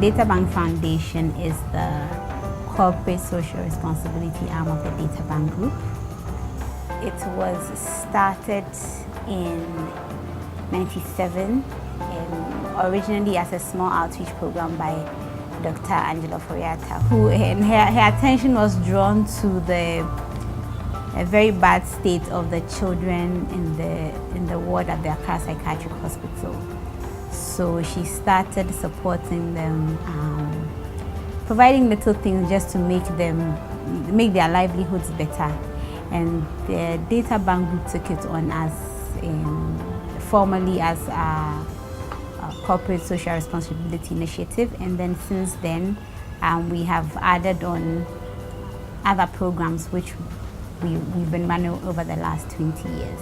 Databank Foundation is the corporate social responsibility arm of the Databank Group. It was started in '97 originally as a small outreach program by Dr. Angela Foriata, who her attention was drawn to the very bad state of the children in the ward at the Accra Psychiatric Hospital. So she started supporting them, providing little things just to make their livelihoods better. And the Databank Group took it on as formally as a corporate social responsibility initiative, and then since then we have added on other programs which we've been running over the last 20 years.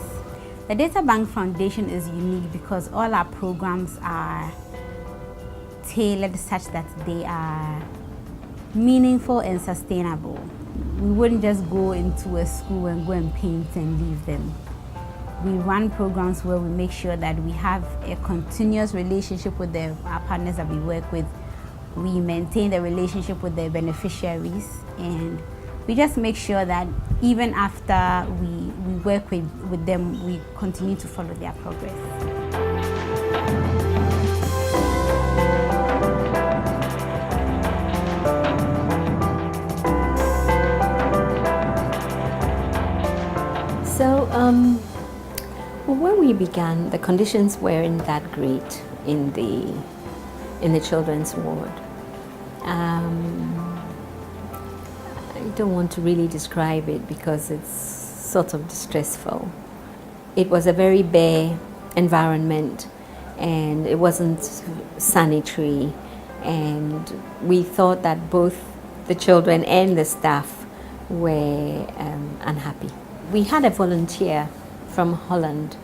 The Databank Foundation is unique because all our programs are tailored such that they are meaningful and sustainable. We wouldn't just go into a school and go and paint and leave them. We run programs where we make sure that we have a continuous relationship with our partners that we work with. We maintain the relationship with the beneficiaries, and we just make sure that even after we work with them, we continue to follow their progress. So, when we began, the conditions weren't that great in the children's ward. I don't want to really describe it because it's sort of distressful. It was a very bare environment, and it wasn't sanitary, and we thought that both the children and the staff were unhappy. We had a volunteer from Holland,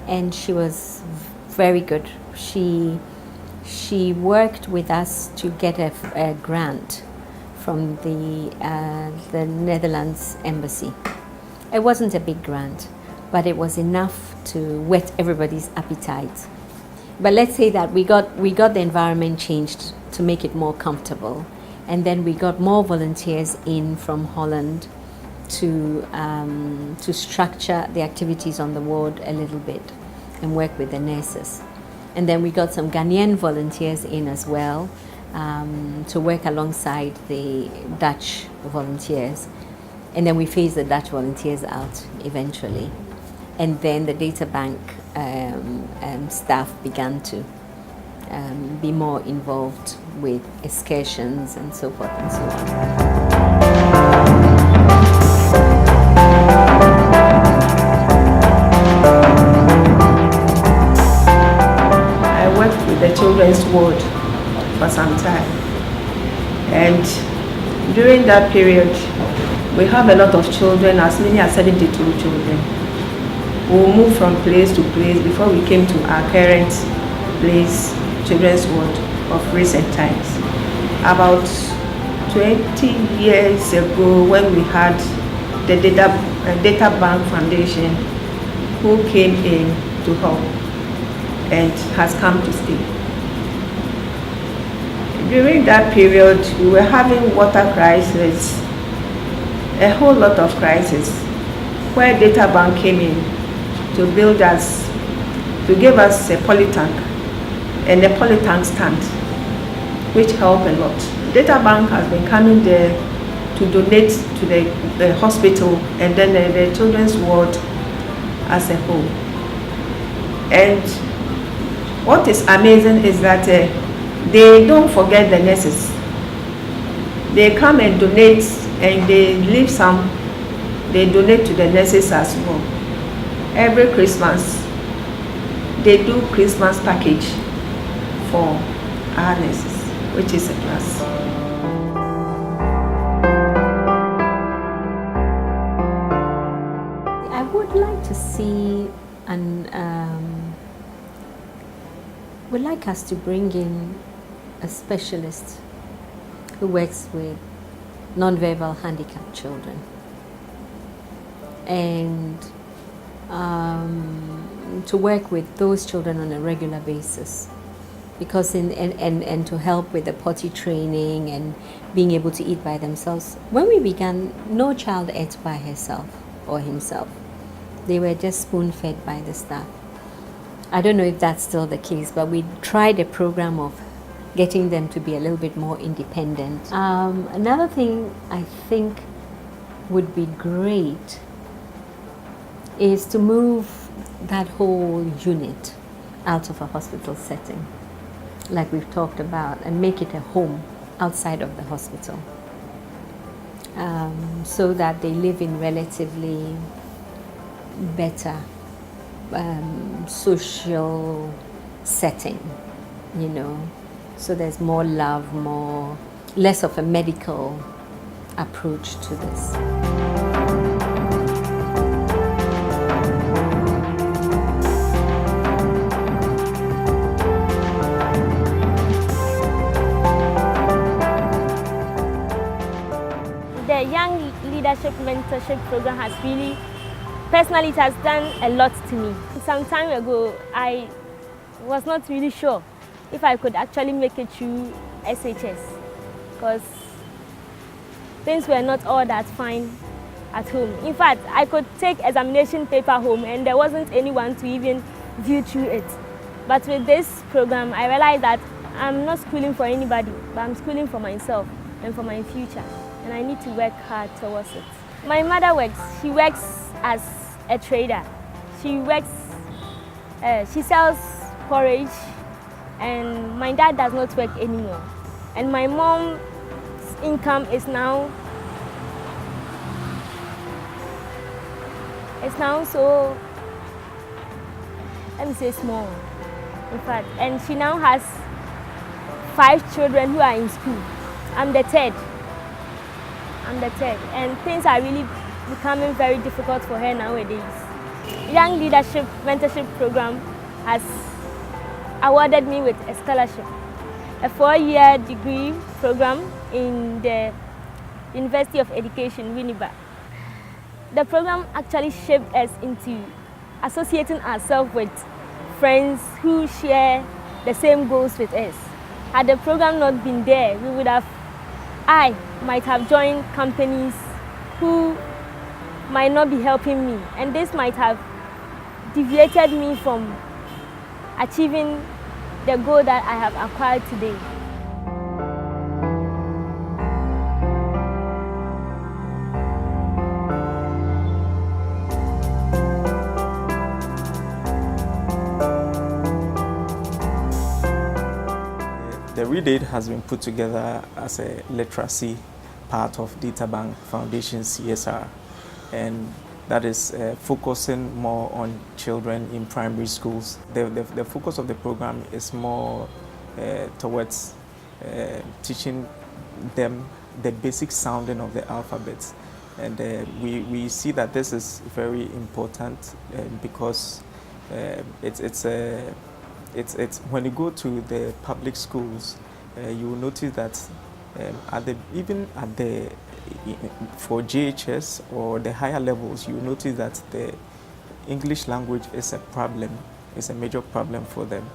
and she was very good. She worked with us to get a grant from the Netherlands embassy. It wasn't a big grant, but it was enough to whet everybody's appetite. But let's say that we got the environment changed to make it more comfortable, and then we got more volunteers in from Holland to structure the activities on the ward a little bit and work with the nurses. And then we got some Ghanaian volunteers in as well to work alongside the Dutch volunteers. And then we phased the Dutch volunteers out eventually. And then the Databank staff began to be more involved with excursions and so forth and so on. The children's ward for some time, and during that period we have a lot of children, as many as 72 children. We'll move from place to place before we came to our current place, children's ward, of recent times. About 20 years ago, when we had the Databank Foundation, who came in to help and has come to stay. During that period, we were having water crisis, a whole lot of crisis, where Databank came in to build us, to give us a polytank and a polytank stand, which helped a lot. Databank has been coming there to donate to the hospital and then the children's ward as a whole. And what is amazing is that they don't forget the nurses. They come and donate, and they leave some, they donate to the nurses as well. Every Christmas, they do Christmas package for our nurses, which is a plus. I would like to see would like us to bring in a specialist who works with non-verbal handicapped children, and to work with those children on a regular basis because and to help with the potty training and being able to eat by themselves. When we began, no child ate by herself or himself. They were just spoon-fed by the staff. I don't know if that's still the case, but we tried a program of getting them to be a little bit more independent. Another thing I think would be great is to move that whole unit out of a hospital setting, like we've talked about, and make it a home outside of the hospital, so that they live in relatively better social setting, so there's more love, less of a medical approach to this. The Young Leadership Mentorship Program has really, personally, it has done a lot to me. Some time ago, I was not really sure if I could actually make it through SHS, because things were not all that fine at home. In fact, I could take examination paper home and there wasn't anyone to even view through it. But with this program, I realized that I'm not schooling for anybody, but I'm schooling for myself and for my future. And I need to work hard towards it. My mother works. She works as a trader. She sells porridge, and my dad does not work anymore. And my mom's income is now so, let me say, small, in fact. And she now has 5 children who are in school. I'm the third. And things are really becoming very difficult for her nowadays. Young Leadership Mentorship Program has awarded me with a scholarship, a 4-year degree program in the University of Education, Winneba. The program actually shaped us into associating ourselves with friends who share the same goals with us. Had the program not been there, I might have joined companies who might not be helping me, and this might have deviated me from achieving the goal that I have acquired today. The Redate has been put together as a literacy part of Databank Foundation CSR, and that is focusing more on children in primary schools. The focus of the program is more towards teaching them the basic sounding of the alphabet. And we see that this is very important because it's when you go to the public schools, you will notice that for JHS or the higher levels, you will notice that the English language is a problem, it's a major problem for them.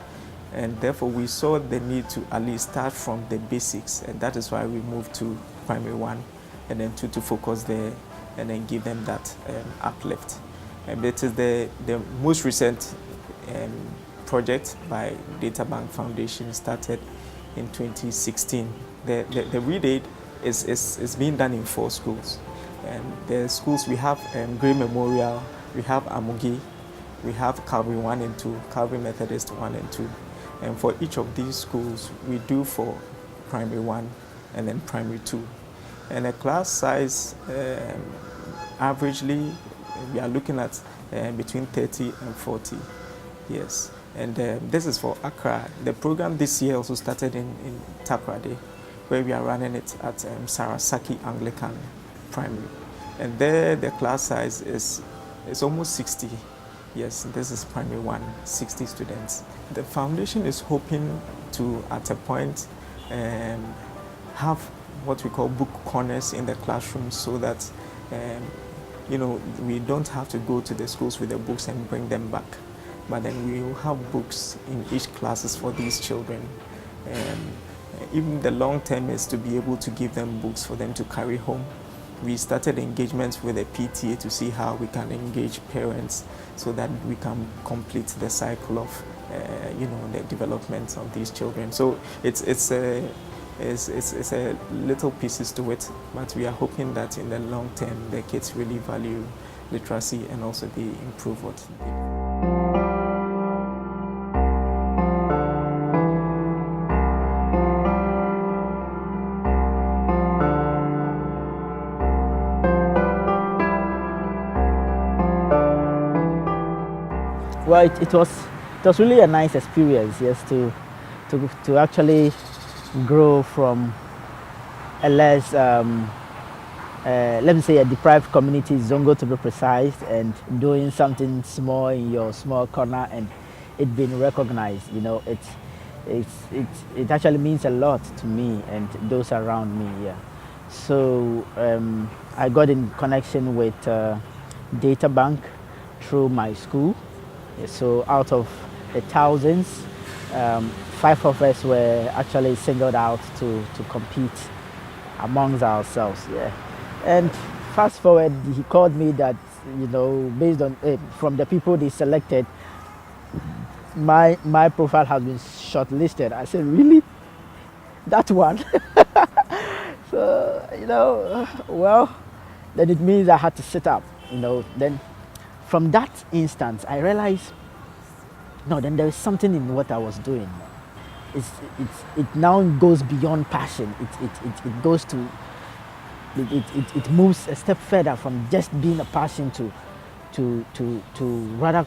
And therefore we saw the need to at least start from the basics, and that is why we moved to primary 1 and then 2 to focus there and then give them that uplift. And it is the most recent project by Databank Foundation, started in 2016. The Redate is being done in 4 schools. And the schools we have Grey Memorial, we have Amugi, we have Calvary 1 and 2, Calvary Methodist 1 and 2. And for each of these schools, we do for primary 1 and then primary 2. And the class size, averagely, we are looking at between 30 and 40. Yes. And this is for Accra. The program this year also started in Takoradi, where we are running it at Sarasaki Anglican Primary. And there the class size is almost 60. Yes, this is primary 1, 60 students. The foundation is hoping to, at a point, have what we call book corners in the classroom, so that we don't have to go to the schools with the books and bring them back. but then we will have books in each classes for these children. And even the long term is to be able to give them books for them to carry home. We started engagements with the PTA to see how we can engage parents so that we can complete the cycle of the development of these children. So it's a little pieces to it, but we are hoping that in the long term the kids really value literacy and also they improve what they do. Well, it was really a nice experience, yes, to actually grow from a less, let me say, a deprived community, Zongo to be precise, and doing something small in your small corner and it being recognized. You know, it actually means a lot to me and those around me. Yeah. So I got in connection with Databank through my school. So out of the thousands, 5 of us were actually singled out to compete amongst ourselves. Yeah. And fast forward, he called me that, you know, based on from the people they selected, my profile has been shortlisted. I said, really? That one? So, you know, well, then it means I had to sit up, you know. Then from that instance, I realized, no, then there is something in what I was doing. It now goes beyond passion. It goes to, it moves a step further from just being a passion to rather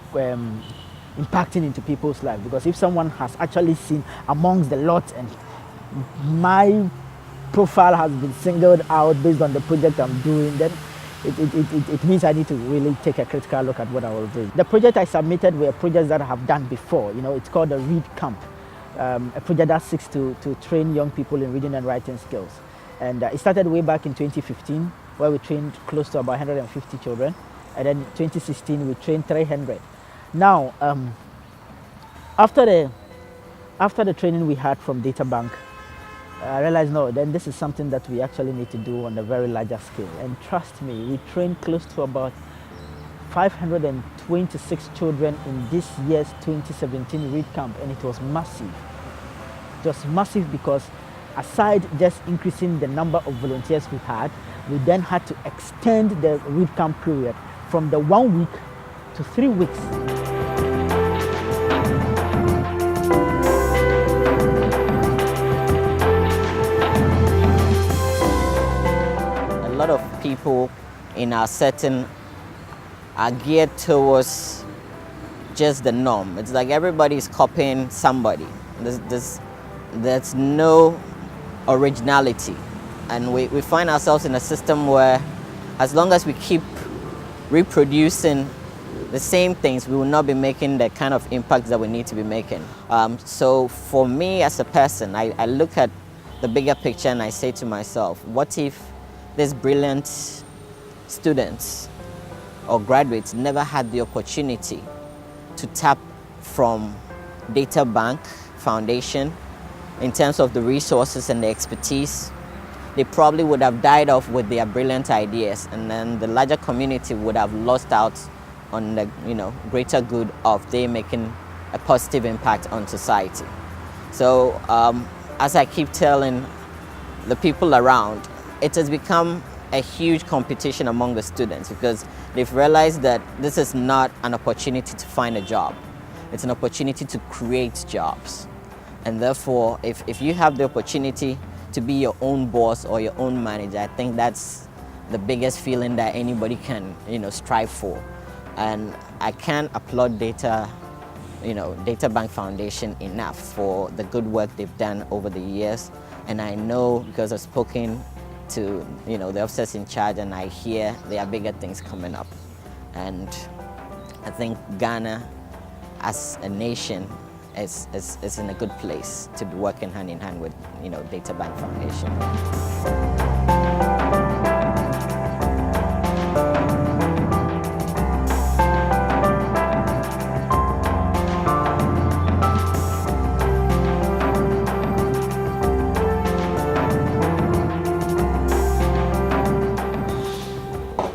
impacting into people's lives. Because if someone has actually seen amongst the lot and my profile has been singled out based on the project I'm doing, then it means I need to really take a critical look at what I was doing. The project I submitted were projects that I have done before. You know, it's called the Read Camp, a project that seeks to train young people in reading and writing skills. And it started way back in 2015, where we trained close to about 150 children. And then in 2016, we trained 300. Now, after the training we had from Databank, I realized, no, then this is something that we actually need to do on a very larger scale. And trust me, we trained close to about 526 children in this year's 2017 Read Camp, and it was massive. It was massive because aside just increasing the number of volunteers we had, we then had to extend the Read Camp period from the 1 week to 3 weeks. A lot of people in our setting are geared towards just the norm. It's like everybody's copying somebody. There's no originality. And we find ourselves in a system where as long as we keep reproducing the same things, we will not be making the kind of impact that we need to be making. So for me as a person, I look at the bigger picture and I say to myself, what if these brilliant students or graduates never had the opportunity to tap from Databank Foundation in terms of the resources and the expertise? They probably would have died off with their brilliant ideas, and then the larger community would have lost out on the greater good of they making a positive impact on society. So as I keep telling the people around, it has become a huge competition among the students because they've realized that this is not an opportunity to find a job. It's an opportunity to create jobs. And therefore, if you have the opportunity to be your own boss or your own manager, I think that's the biggest feeling that anybody can strive for. And I can't applaud Databank Foundation enough for the good work they've done over the years. And I know because I've spoken to the officers in charge, and I hear there are bigger things coming up. And I think Ghana as a nation is in a good place to be working hand in hand with Databank Foundation.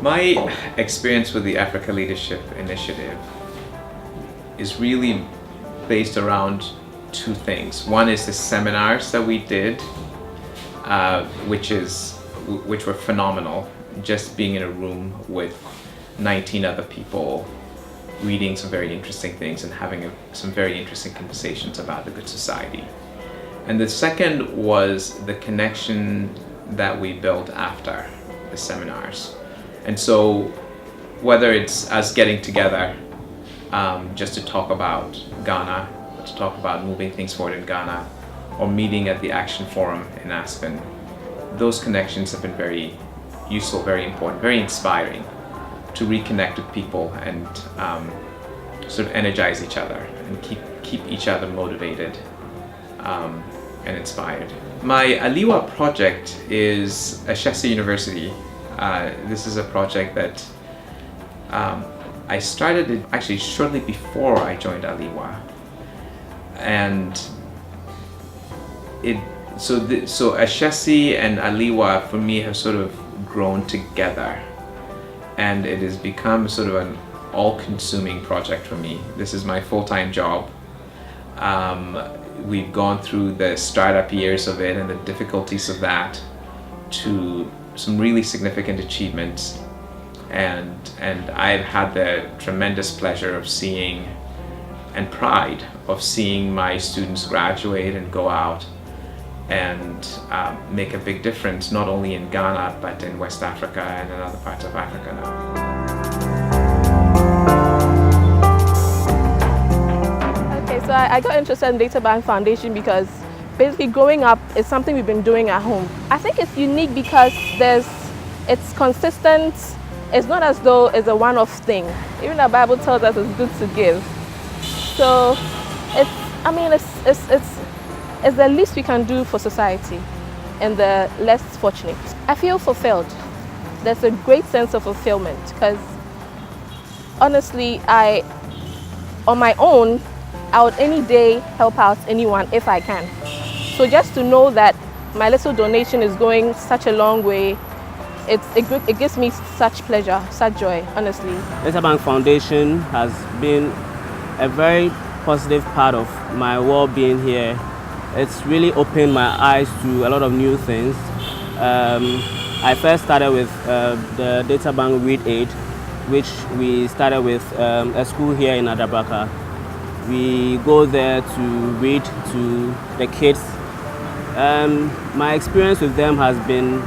My experience with the Africa Leadership Initiative is really based around two things. One is the seminars that we did, which were phenomenal. Just being in a room with 19 other people, reading some very interesting things and having some very interesting conversations about the good society. And the second was the connection that we built after the seminars. And so whether it's us getting together just to talk about Ghana, to talk about moving things forward in Ghana, or meeting at the Action Forum in Aspen, those connections have been very useful, very important, very inspiring to reconnect with people and sort of energize each other and keep each other motivated and inspired. My Aliwa project is Ashesi University. This is a project that I started it actually shortly before I joined Aliwa, and so Ashesi and Aliwa for me have sort of grown together, and it has become sort of an all-consuming project for me. This is my full-time job. We've gone through the startup years of it and the difficulties of that to some really significant achievements, and I've had the tremendous pleasure of seeing and pride of seeing my students graduate and go out and make a big difference, not only in Ghana but in West Africa and in other parts of Africa now. So I got interested in Databank Foundation because basically growing up is something we've been doing at home. I think it's unique because it's consistent. It's not as though it's a one-off thing. Even the Bible tells us it's good to give. So it's the least we can do for society and the less fortunate. I feel fulfilled. There's a great sense of fulfillment because honestly, on my own, I would any day help out anyone if I can. So just to know that my little donation is going such a long way, it gives me such pleasure, such joy, honestly. Databank Foundation has been a very positive part of my well-being here. It's really opened my eyes to a lot of new things. I first started with the Databank Read Aid, which we started with a school here in Adabaka. We go there to read to the kids. My experience with them has been,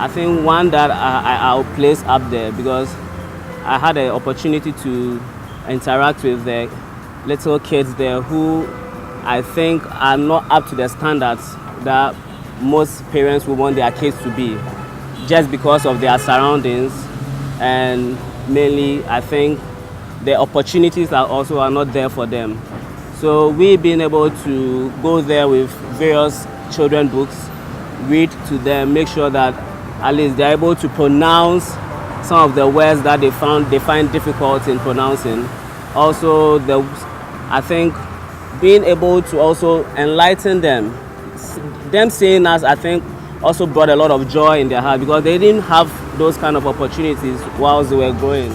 I think, one that I'll place up there because I had an opportunity to interact with the little kids there who I think are not up to the standards that most parents would want their kids to be, just because of their surroundings, and mainly I think the opportunities are not there for them. So we've been able to go there with various children books, read to them, make sure that at least they're able to pronounce some of the words that they find difficult in pronouncing. Also, I think being able to also enlighten them seeing us, I think, also brought a lot of joy in their heart because they didn't have those kind of opportunities whilst they were growing.